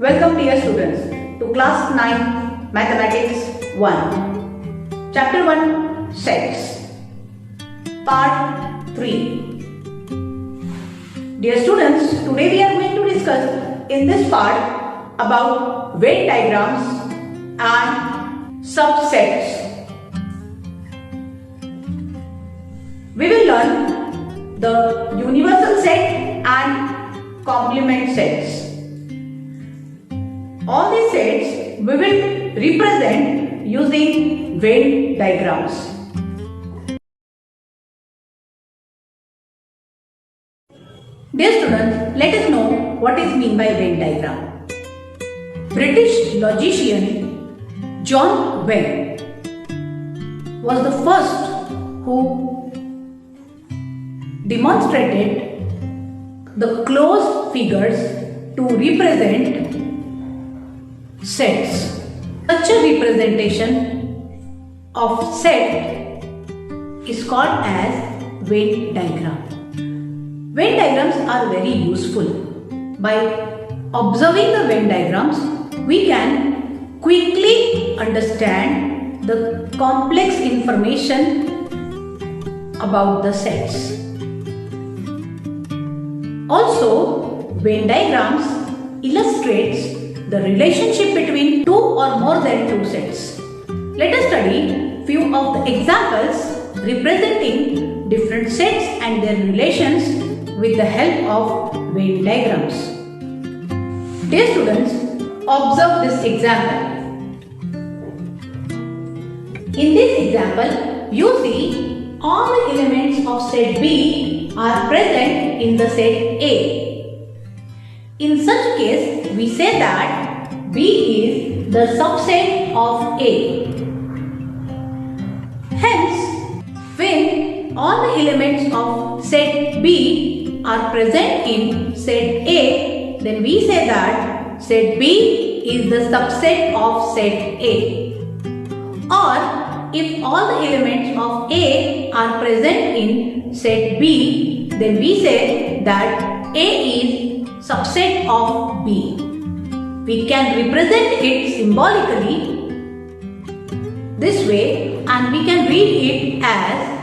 Welcome dear students to class 9 Mathematics 1 Chapter 1 Sets Part 3. Dear students, today we are going to discuss in this part about Venn diagrams and subsets. We will learn the universal set and complement sets. All these sets we will represent using Venn diagrams. Dear students, let us know what is meant by Venn diagram. British logician John Venn was the first who demonstrated the closed figures to represent sets. Such a representation of set is called as Venn diagram. Venn diagrams are very useful. By observing the Venn diagrams, we can quickly understand the complex information about the sets. Also, Venn diagrams illustrates the relationship between two or more than two sets. Let us study few of the examples representing different sets and their relations with the help of Venn diagrams. Dear students, observe this example. In this example, you see all the elements of set B are present in the set A. In such case, we say that B is the subset of A. Hence, when all the elements of set B are present in set A, then we say that set B is the subset of set A. Or, if all the elements of A are present in set B, then we say that A is subset of B. We can represent it symbolically this way and we can read it as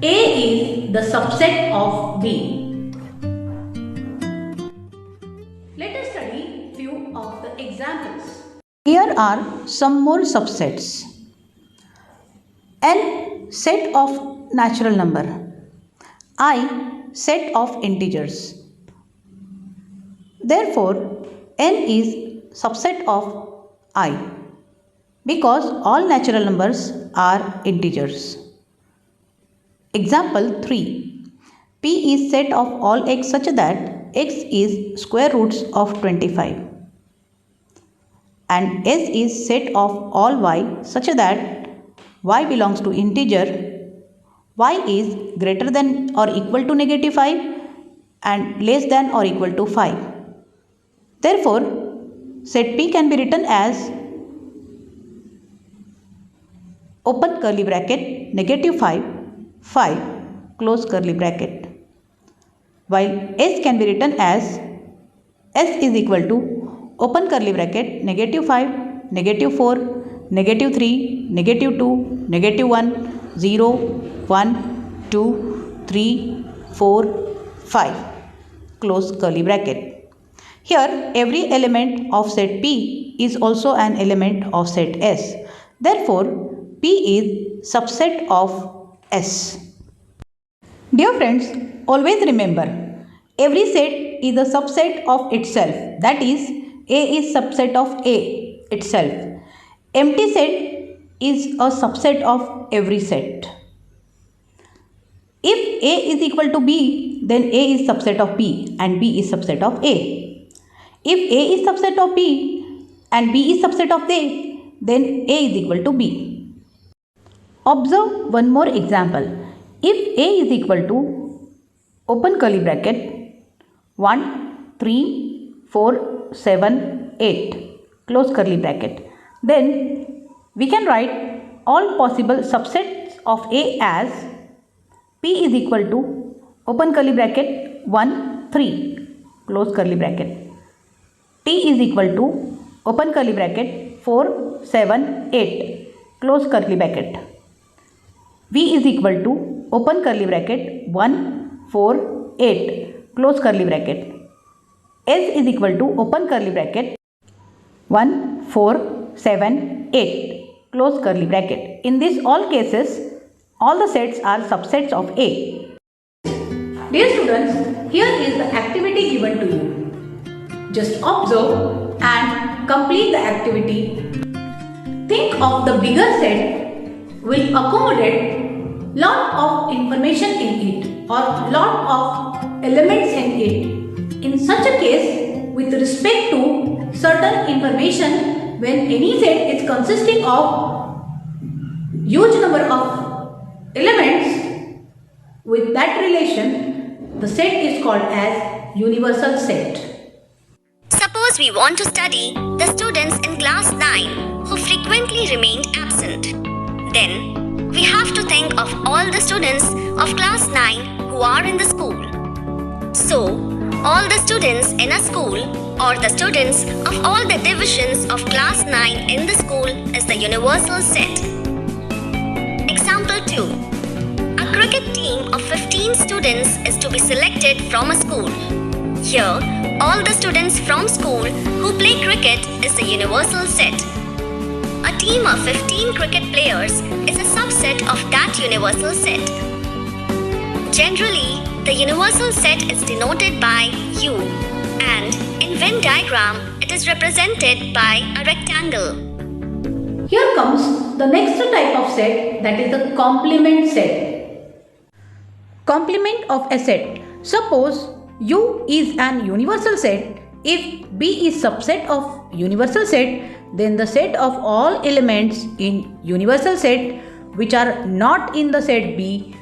A is the subset of B. Let us study few of the examples. Here are some more subsets. N set of natural number. I set of integers. Therefore, n is subset of I because all natural numbers are integers. Example 3. P is set of all x such that x is square roots of 25 and S is set of all y such that y belongs to integer, y is greater than or equal to negative 5 and less than or equal to 5. Therefore, set P can be written as open curly bracket negative 5, 5 close curly bracket. While S can be written as S is equal to open curly bracket negative 5, negative 4, negative 3, negative 2, negative 1, 0, 1, 2, 3, 4, 5 close curly bracket. Here, every element of set P is also an element of set S. Therefore, P is subset of S. Dear friends, always remember, every set is a subset of itself. That is, A is subset of A itself. Empty set is a subset of every set. If A is equal to B, then A is subset of B and B is subset of A. If A is subset of B and B is subset of A, then A is equal to B. Observe one more example. If A is equal to open curly bracket 1, 3, 4, 7, 8 close curly bracket, then we can write all possible subsets of A as P is equal to open curly bracket 1, 3 close curly bracket. T is equal to open curly bracket 4, 7, 8 close curly bracket. V is equal to open curly bracket 1, 4, 8 close curly bracket. S is equal to open curly bracket 1, 4, 7, 8 close curly bracket. In this all cases, all the sets are subsets of A. Dear students, here is the activity given to you. Just observe and complete the activity. Think of the bigger set will accommodate lot of information in it or lot of elements in it. In such a case, with respect to certain information, when any set is consisting of huge number of elements, with that relation, the set is called as universal set. Suppose we want to study the students in class 9 who frequently remained absent. Then, we have to think of all the students of class 9 who are in the school. So, all the students in a school or the students of all the divisions of class 9 in the school is the universal set. Example 2. A cricket team of 15 students is to be selected from a school. Here, all the students from school who play cricket is the universal set. A team of 15 cricket players is a subset of that universal set. Generally, the universal set is denoted by U, and in Venn diagram, it is represented by a rectangle. Here comes the next type of set, that is the complement set. Complement of a set. Suppose U is an universal set. If B is subset of universal set, then the set of all elements in universal set which are not in the set B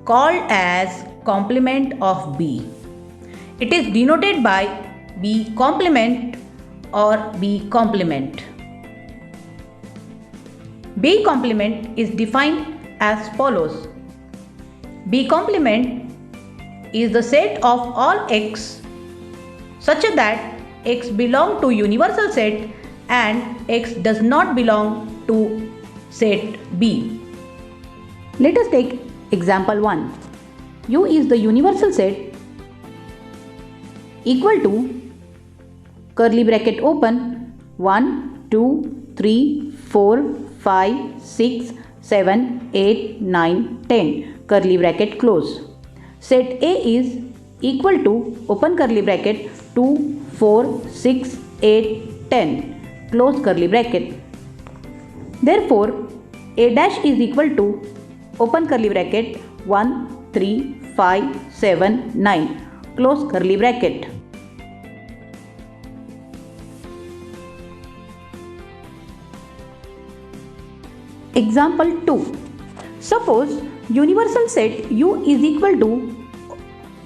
called as complement of B. It is denoted by B complement or B complement. B complement is defined as follows. B complement is the set of all X such that X belong to universal set and X does not belong to set B. Let us take example 1. U is the universal set equal to curly bracket open 1, 2, 3, 4, 5, 6, 7, 8, 9, 10 curly bracket close. Set A is equal to open curly bracket 2, 4, 6, 8, 10 close curly bracket. Therefore, A dash is equal to open curly bracket 1, 3, 5, 7, 9 close curly bracket. Example 2. Suppose universal set U is equal to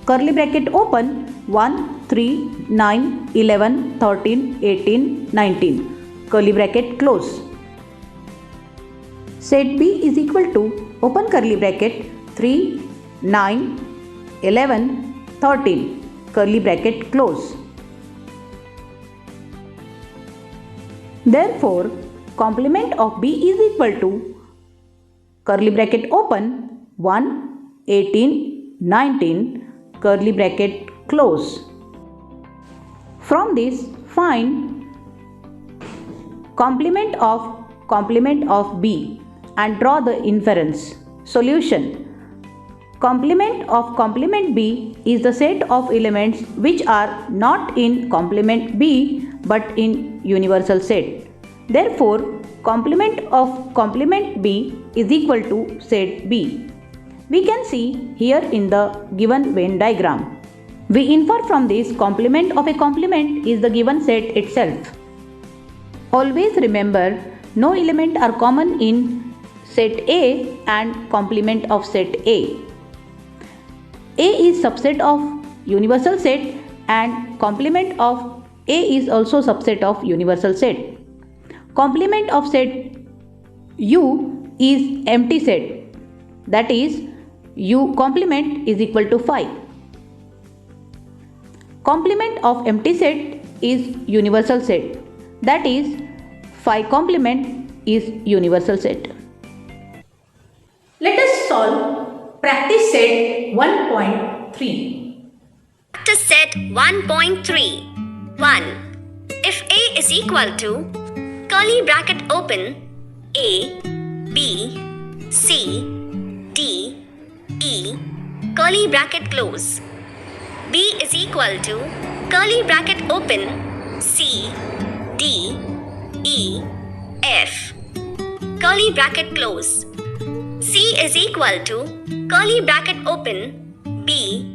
curly bracket open 1, 3, 9, 11, 13, 18, 19 curly bracket close. Set B is equal to open curly bracket 3, 9, 11, 13 curly bracket close. Therefore, complement of B is equal to curly bracket open 1, 18, 19 curly bracket close. From this, find complement of B and draw the inference. Solution. Complement of complement B is the set of elements which are not in complement B but in universal set. Therefore, complement of complement B is equal to set B. We can see here in the given Venn diagram. We infer from this complement of a complement is the given set itself. Always remember, no element are common in set A and complement of set A. A is subset of universal set and complement of A is also subset of universal set. Complement of set U is empty set, that is U complement is equal to 5. Complement of empty set is universal set. That is, phi complement is universal set. Let us solve practice set 1.3. Practice set 1.3. 1. If A is equal to curly bracket open A, B, C, D, E, curly bracket close. B is equal to curly bracket open C, D, E, F, curly bracket close. C is equal to curly bracket open B,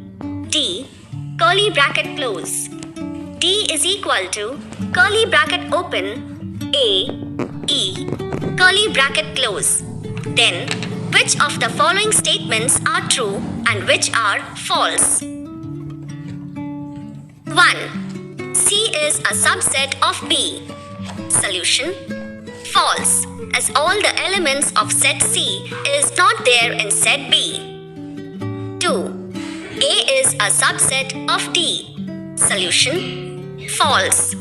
D, curly bracket close. D is equal to curly bracket open A, E, curly bracket close. Then, which of the following statements are true and which are false? 1. C is a subset of B. Solution: false, as all the elements of set C is not there in set B. 2. A is a subset of D. Solution: false,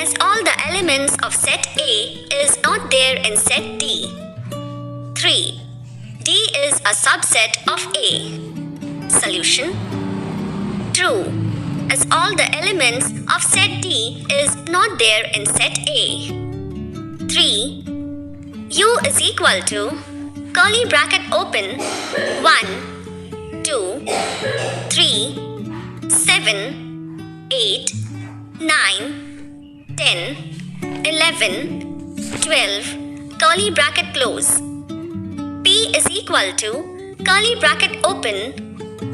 as all the elements of set A is not there in set D. 3. D is a subset of A. Solution: true, as all the elements of set D is not there in set A. 3. U is equal to curly bracket open 1, 2, 3, 7, 8, 9, 10, 11, 12, curly bracket close. P is equal to curly bracket open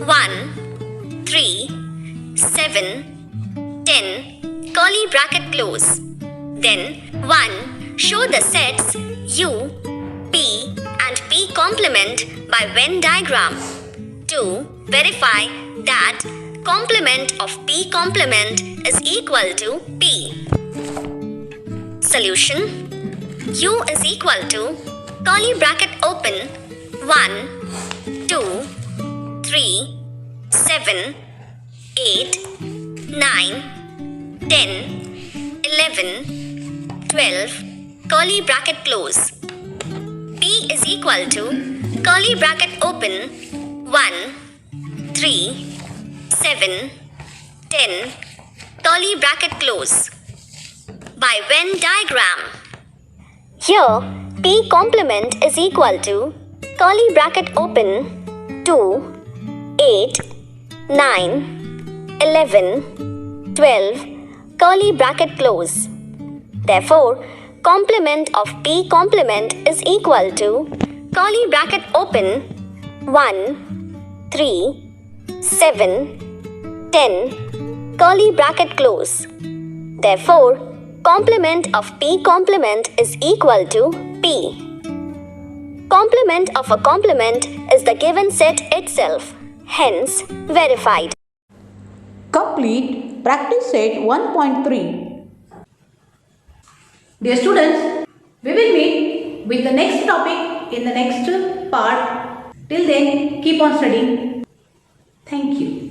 1, 3, 7, 10, curly bracket close. Then 1. Show the sets U, P and P complement by Venn diagram. 2. Verify that complement of P complement is equal to P. Solution: U is equal to curly bracket open 1, 2, 3, 7, 8, 9, 10, 11, 12, curly bracket close. P is equal to curly bracket open 1, 3, 7, 10, curly bracket close. By Venn diagram. Here, P complement is equal to curly bracket open 2, 8, 9, 11, 12, curly bracket close. Therefore, complement of P complement is equal to curly bracket open 1, 3, 7, 10, curly bracket close. Therefore, complement of P complement is equal to P. Complement of a complement is the given set itself, hence verified. Complete practice set 1.3. Dear students, we will meet with the next topic in the next part. Till then, keep on studying. Thank you.